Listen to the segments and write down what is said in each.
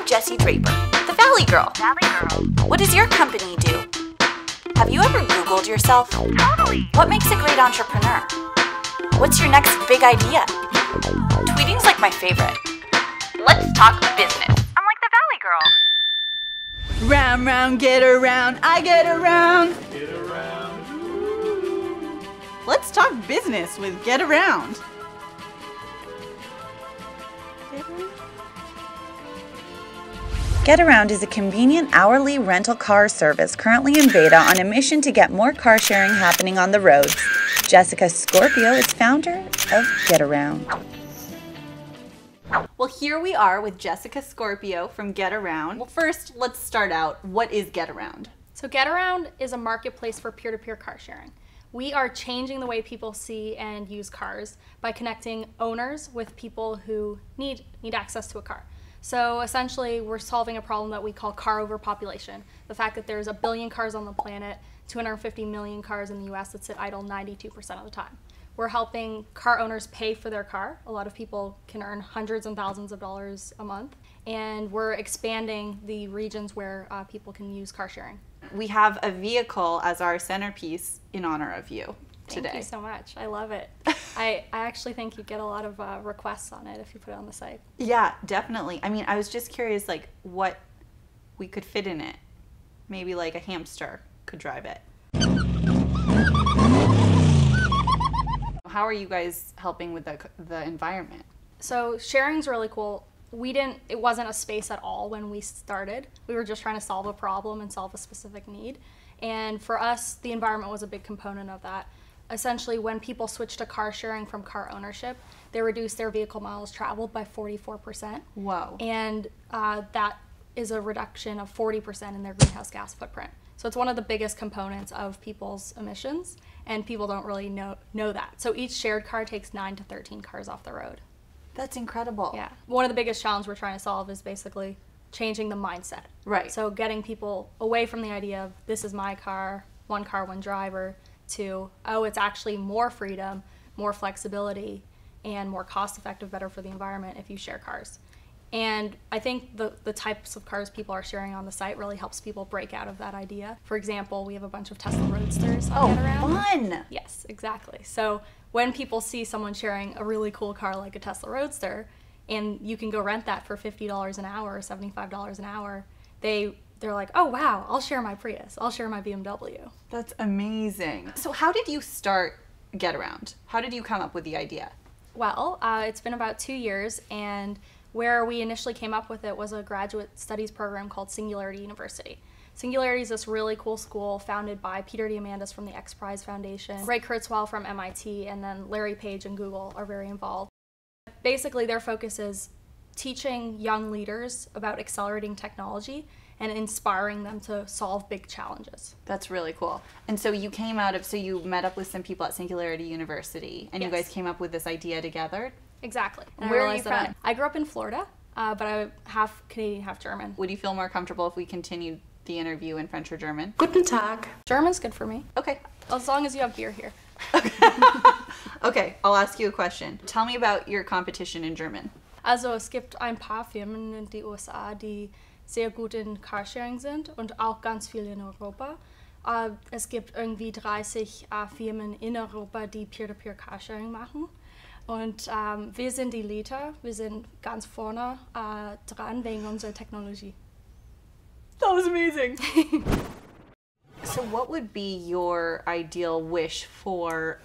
I'm Jessie Draper, the Valley Girl. What does your company do? Have you ever Googled yourself? Totally. What makes a great entrepreneur? What's your next big idea? Tweeting's like my favorite. Let's talk business. I'm like the Valley Girl. Round, round, get around, I get around. Get around. Let's talk business with Getaround. Getaround is a convenient hourly rental car service currently in beta on a mission to get more car sharing happening on the roads. Jessica Scorpio is founder of Getaround. Well, here we are with Jessica Scorpio from Getaround. Well, first, let's start out. What is Getaround? So Getaround is a marketplace for peer-to-peer car sharing. We are changing the way people see and use cars by connecting owners with people who need access to a car. So essentially, we're solving a problem that we call car overpopulation. The fact that there's 1 billion cars on the planet, 250 million cars in the US that sit idle 92% of the time. We're helping car owners pay for their car. A lot of people can earn hundreds and thousands of dollars a month. And we're expanding the regions where people can use car sharing. We have a vehicle as our centerpiece in honor of you today. Thank you so much. I love it. I actually think you get a lot of requests on it if you put it on the site. Yeah, definitely. I mean, I was just curious, like, what we could fit in it. Maybe like a hamster could drive it. How are you guys helping with the environment? So sharing's really cool. It wasn't a space at all when we started. We were just trying to solve a problem and solve a specific need. And for us, the environment was a big component of that. Essentially, when people switched to car sharing from car ownership, they reduced their vehicle miles traveled by 44%. Whoa. And that is a reduction of 40% in their greenhouse gas footprint. So it's one of the biggest components of people's emissions, and people don't really know that. So each shared car takes 9 to 13 cars off the road. That's incredible. Yeah. One of the biggest challenges we're trying to solve is basically changing the mindset. Right. So getting people away from the idea of this is my car, one driver, to, oh, it's actually more freedom, more flexibility, and more cost effective, better for the environment if you share cars. And I think the types of cars people are sharing on the site really helps people break out of that idea. For example, we have a bunch of Tesla Roadsters on Getaround. Fun! Yes, exactly. So when people see someone sharing a really cool car like a Tesla Roadster, and you can go rent that for $50 an hour or $75 an hour, they're like, oh wow, I'll share my Prius, I'll share my BMW. That's amazing. So how did you start Getaround? How did you come up with the idea? Well, it's been about 2 years, and where we initially came up with it was a graduate studies program called Singularity University. Singularity is this really cool school founded by Peter Diamandis from the X Prize Foundation, Ray Kurzweil from MIT, and then Larry Page and Google are very involved. Basically, their focus is teaching young leaders about accelerating technology and inspiring them to solve big challenges. That's really cool. And so you you met up with some people at Singularity University, and Yes. You guys came up with this idea together? Exactly. And Where I are you realized that from? I grew up in Florida, but I'm half Canadian, half German. Would you feel more comfortable if we continued the interview in French or German? Guten Tag. German's good for me, Okay. as long as you have beer here. Okay, I'll ask you a question. Tell me about your competition in German. Also, es gibt ein paar Firmen in den USA, die sehr gut in Carsharing sind und auch ganz viele in Europa. Es gibt irgendwie 30 Firmen in Europa, die Peer-to-Peer Carsharing machen. Und wir sind die Leader, wir sind ganz vorne dran wegen unserer Technologie. That was amazing. So what would be your ideal wish for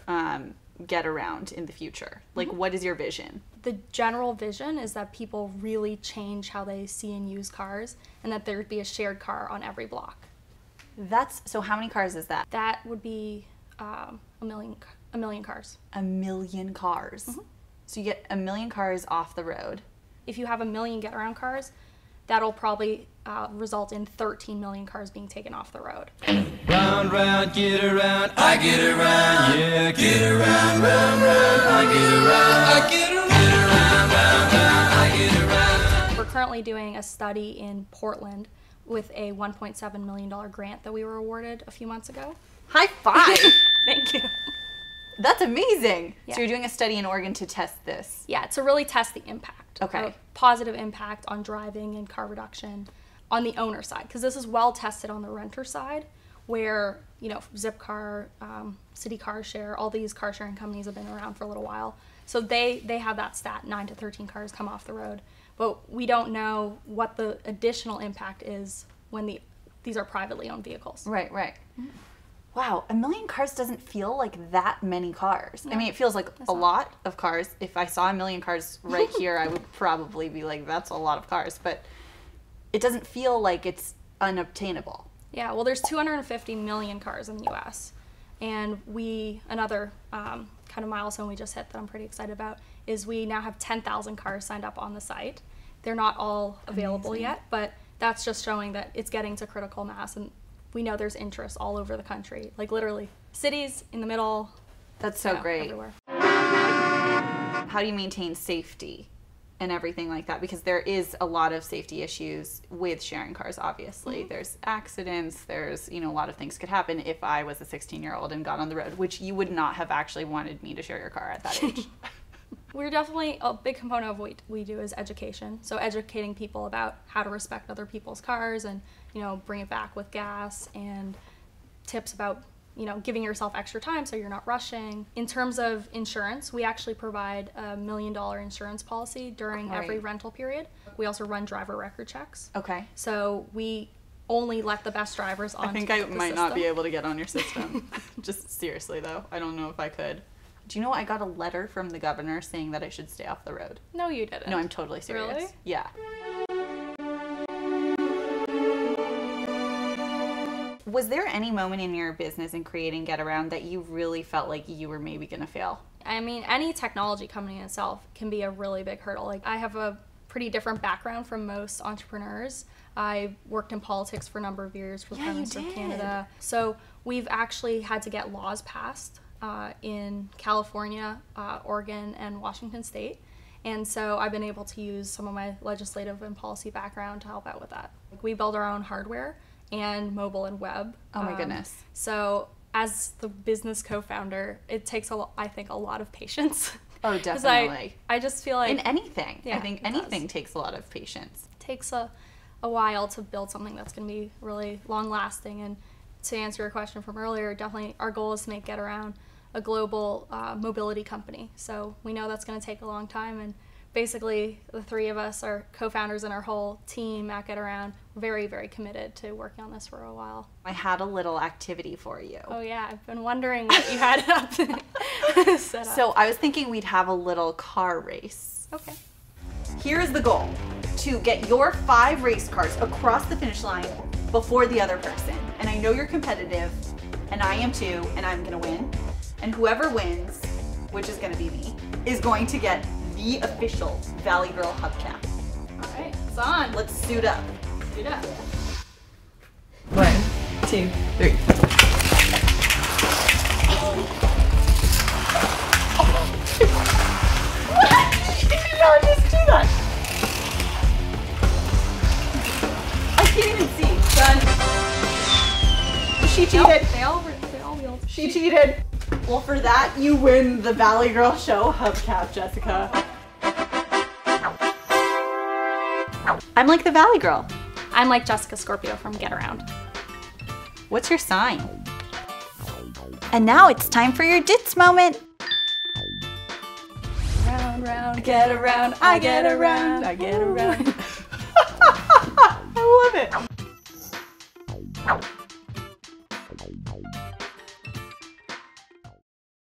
Getaround in the future? Like, what is your vision? The general vision is that people really change how they see and use cars, and that there would be a shared car on every block. So how many cars is that? That would be a million cars. 1 million cars. Mm-hmm. So you get 1 million cars off the road. If you have 1 million Getaround cars, that'll probably result in 13 million cars being taken off the road. Round, round, get around, I get around, yeah, get around, round, round, I get around, I get around, round, round, I get around. We're currently doing a study in Portland with a $1.7 million grant that we were awarded a few months ago. High five! Thank you. That's amazing. Yeah. So you're doing a study in Oregon to test this. Yeah, to really test the impact. Okay. Of positive impact on driving and car reduction on the owner side, because this is well tested on the renter side, where, you know, Zipcar, City Car Share, all these car sharing companies have been around for a little while. So they have that stat, 9 to 13 cars come off the road. But we don't know what the additional impact is when these are privately owned vehicles. Right, right. Wow, 1 million cars doesn't feel like that many cars. I mean, it feels like a lot of cars. If I saw 1 million cars right here, I would probably be like, that's a lot of cars. But it doesn't feel like it's unobtainable. Yeah, well, there's 250 million cars in the U.S. And another kind of milestone we just hit that I'm pretty excited about is we now have 10,000 cars signed up on the site. They're not all available yet, but that's just showing that it's getting to critical mass, and we know there's interest all over the country, like literally cities in the middle. That's so great. Everywhere. How do you maintain safety and everything like that? Because there is a lot of safety issues with sharing cars, obviously. There's accidents, there's, you know, a lot of things could happen if I was a 16-year-old and got on the road, which you would not have actually wanted me to share your car at that age. We're definitely, a big component of what we do is education. So educating people about how to respect other people's cars and, you know, bring it back with gas, and tips about, you know, giving yourself extra time so you're not rushing. In terms of insurance, we actually provide a $1 million insurance policy during every rental period. We also run driver record checks. Okay. So we only let the best drivers on. I think I might not be able to get on your system. Just seriously though, I don't know if I could. Do you know I got a letter from the governor saying that I should stay off the road? No, you didn't. No, I'm totally serious. Really? Yeah. Was there any moment in your business in creating Getaround that you really felt like you were maybe going to fail? I mean, any technology company in itself can be a really big hurdle. Like, I have a pretty different background from most entrepreneurs. I worked in politics for a number of years for the Prime Minister of Canada. So we've actually had to get laws passed in California, Oregon, and Washington State. And so I've been able to use some of my legislative and policy background to help out with that. Like, we build our own hardware and mobile and web. Oh my goodness. So as the business co-founder, it takes, I think, a lot of patience. Oh, definitely. I just feel like... In anything. Yeah, I think anything takes a lot of patience. It takes a while to build something that's going to be really long-lasting. And to answer your question from earlier, definitely our goal is to make Getaround a global mobility company. So we know that's going to take a long time, and basically the three of us are co-founders and our whole team at Getaround, very, very committed to working on this for a while. I had a little activity for you. Oh yeah, I've been wondering what you had up set up. So I was thinking we'd have a little car race. Okay. Here is the goal: to get your 5 race cars across the finish line before the other person. And I know you're competitive, and I am too, and I'm gonna win. And whoever wins, which is gonna be me, is going to get the official Valley Girl hubcap. All right, it's on. Let's suit up. Suit up. 1, 2, 3. What? You did not just do that. I can't even see. Done. She cheated. Nope, they all wheeled. She cheated. Well, for that, you win the Valley Girl Show hubcap, Jessica. I'm like the Valley Girl. I'm like Jessica Scorpio from Getaround. What's your sign? And now it's time for your Dits moment. Round, round, Get around, I get around, I get around. I love it.